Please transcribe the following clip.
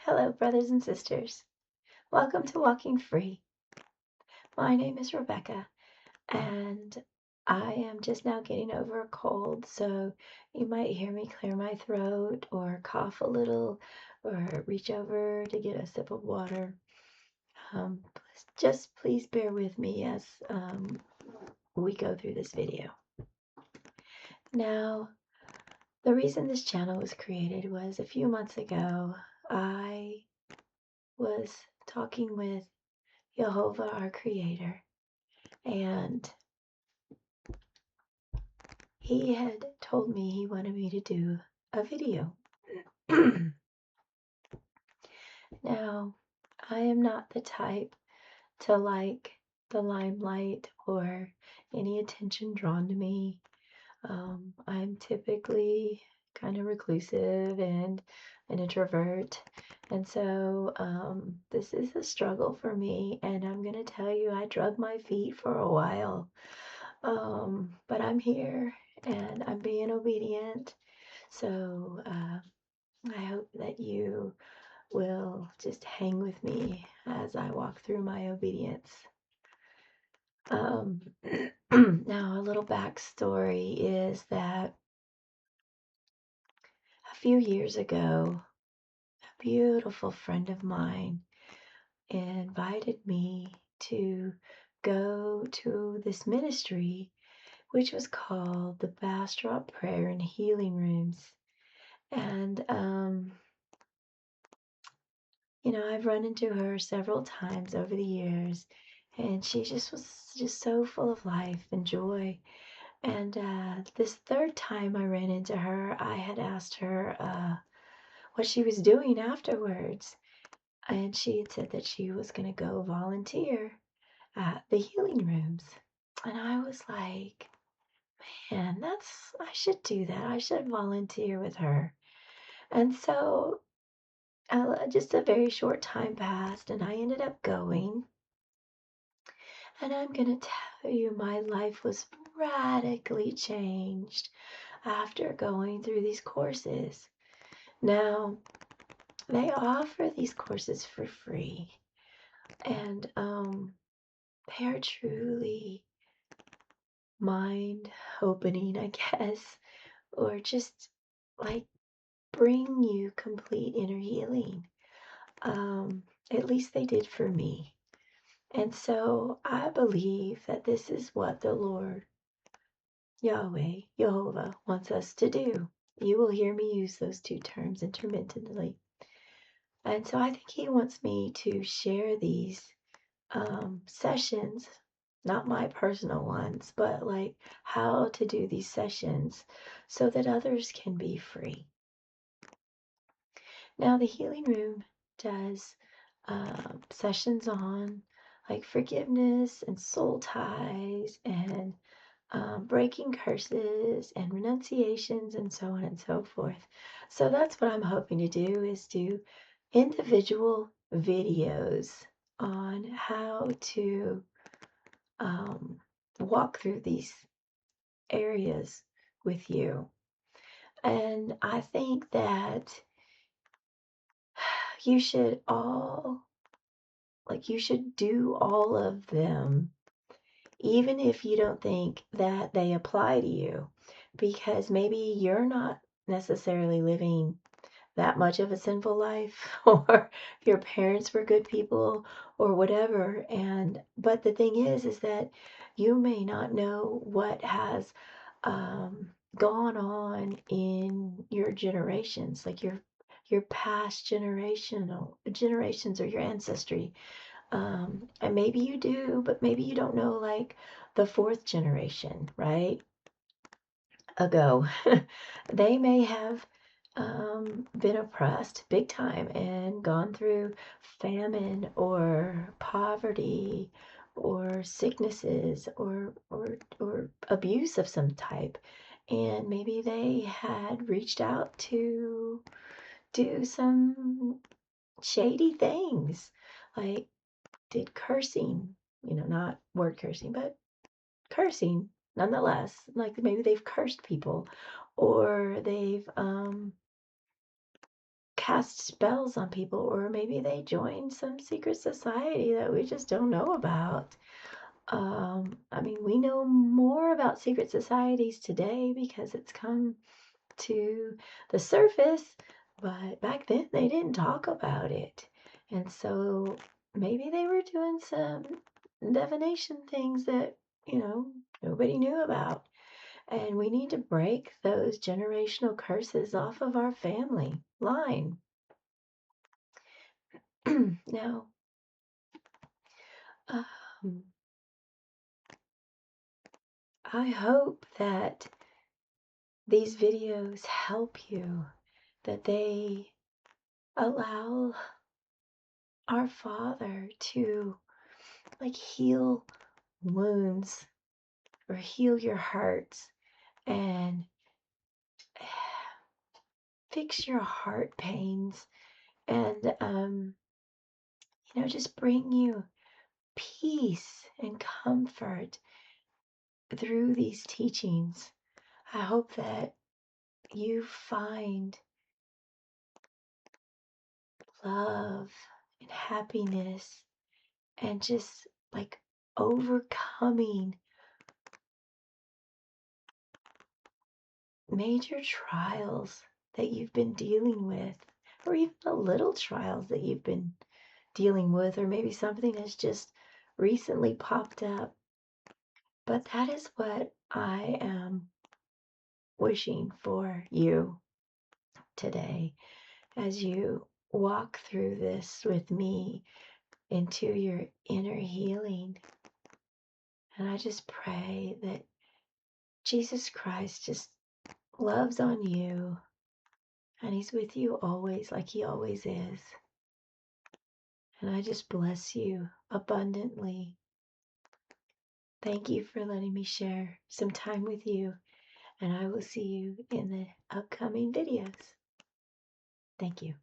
Hello, brothers and sisters. Welcome to Walking Free. My name is Rebecca, and I am just now getting over a cold, so you might hear me clear my throat or cough a little or reach over to get a sip of water. Just please bear with me as we go through this video. Now, the reason this channel was created was a few months ago, I was talking with Jehovah, our Creator, and he had told me he wanted me to do a video. Now, I am not the type to like the limelight or any attention drawn to me. I'm typically kind of reclusive and an introvert. And so this is a struggle for me. And I'm going to tell you, I drug my feet for a while. But I'm here and I'm being obedient. So I hope that you will just hang with me as I walk through my obedience. Now, a little backstory is that a few years ago, a beautiful friend of mine invited me to go to this ministry, which was called the Bastrop Prayer and Healing Rooms. And, I've run into her several times over the years, and she just was just so full of life and joy. And this third time I ran into her, I had asked her what she was doing afterwards. And she had said that she was going to go volunteer at the healing rooms. And I was like, man, I should do that. I should volunteer with her. And so just a very short time passed, and I ended up going. And I'm going to tell you, my life was radically changed after going through these courses. Now, they offer these courses for free, and they are truly mind opening, I guess, or just like bring you complete inner healing. At least they did for me. And so I believe that this is what the Lord, Yahweh, Jehovah, wants us to do. You will hear me use those two terms intermittently. And so I think He wants me to share these sessions, not my personal ones, but like how to do these sessions so that others can be free. Now, the healing room does sessions on like forgiveness and soul ties and breaking curses and renunciations and so on and so forth. So that's what I'm hoping to do, is do individual videos on how to walk through these areas with you. And I think that you should you should do all of them, even if you don't think that they apply to you, because maybe you're not necessarily living that much of a sinful life, or your parents were good people or whatever. But the thing is that you may not know what has gone on in your generations, like your past generations or your ancestry. And maybe you do, but maybe you don't know, like the fourth generation, right? Ago. They may have been oppressed big time and gone through famine or poverty or sicknesses or abuse of some type. And maybe they had reached out to do some shady things, like did cursing, not word cursing, but cursing nonetheless. Like maybe they've cursed people, or they've cast spells on people, or maybe they joined some secret society that we just don't know about. I mean, we know more about secret societies today because it's come to the surface, but back then they didn't talk about it. And so maybe they were doing some divination things that, nobody knew about. And we need to break those generational curses off of our family line. Now, um, I hope that these videos help you, that they allow our Father to heal wounds or heal your hearts and fix your heart pains and just bring you peace and comfort through these teachings. I hope that you find love and happiness and just overcoming major trials that you've been dealing with, or even the little trials that you've been dealing with, or maybe something has just recently popped up. But that is what I am wishing for you today as you walk through this with me into your inner healing. And I just pray that Jesus Christ just loves on you and he's with you always, like he always is. And I just bless you abundantly. Thank you for letting me share some time with you, and I will see you in the upcoming videos. Thank you.